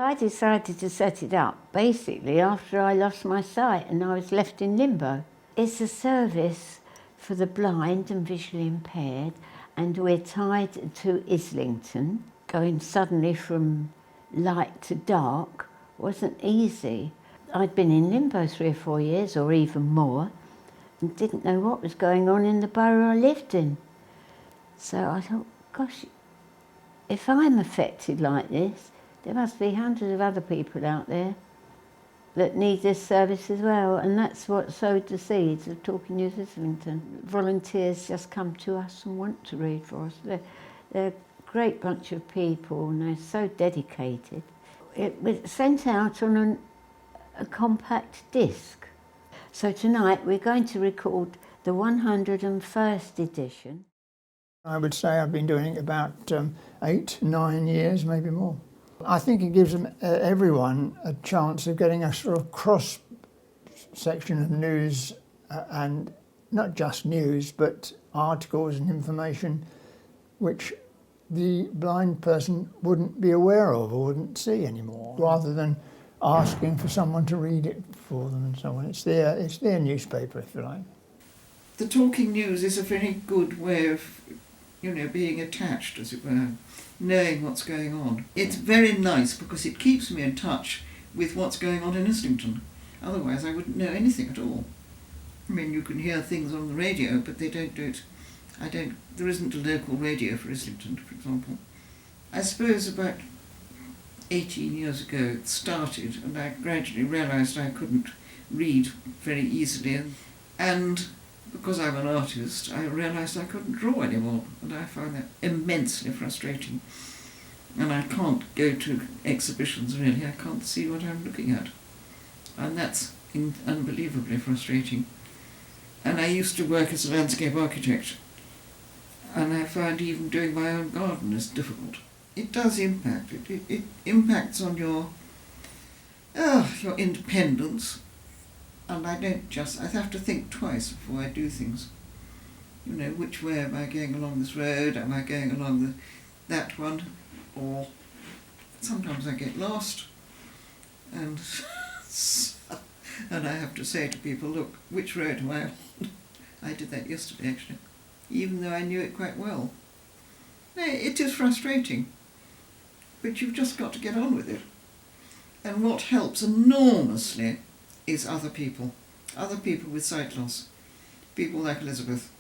I decided to set it up basically after I lost my sight and I was left in limbo. It's a service for the blind and visually impaired, and we're tied to Islington. Going suddenly from light to dark wasn't easy. I'd been in limbo 3 or 4 years or even more and didn't know what was going on in the borough I lived in. So I thought, gosh, if I'm affected like this, there must be hundreds of other people out there that need this service as well, and that's what sowed the seeds of Talking News Islington. Volunteers just come to us and want to read for us. They're a great bunch of people and they're so dedicated. It was sent out on a compact disc. So tonight we're going to record the 101st edition. I would say I've been doing it about 8, 9 years, maybe more. I think it gives everyone a chance of getting a sort of cross-section of news, and not just news, but articles and information which the blind person wouldn't be aware of or wouldn't see anymore, rather than asking for someone to read it for them and so on. It's their newspaper, if you like. The Talking News is a very good way of, being attached, as it were, knowing what's going on. It's very nice because it keeps me in touch with what's going on in Islington. Otherwise I wouldn't know anything at all. I mean, you can hear things on the radio, but they don't do it. There isn't a local radio for Islington, for example. I suppose about 18 years ago it started, and I gradually realised I couldn't read very easily. And because I'm an artist, I realised I couldn't draw anymore, and I found that immensely frustrating. And I can't go to exhibitions, really. I can't see what I'm looking at. And that's unbelievably frustrating. And I used to work as a landscape architect, and I found even doing my own garden is difficult. It does impact. It impacts on your independence. And I have to think twice before I do things. Which way am I going along this road? Am I going along that one? Or sometimes I get lost. And I have to say to people, look, which road am I on? I did that yesterday, actually, even though I knew it quite well. No, it is frustrating, but you've just got to get on with it. And what helps enormously is other people with sight loss. People like Elizabeth.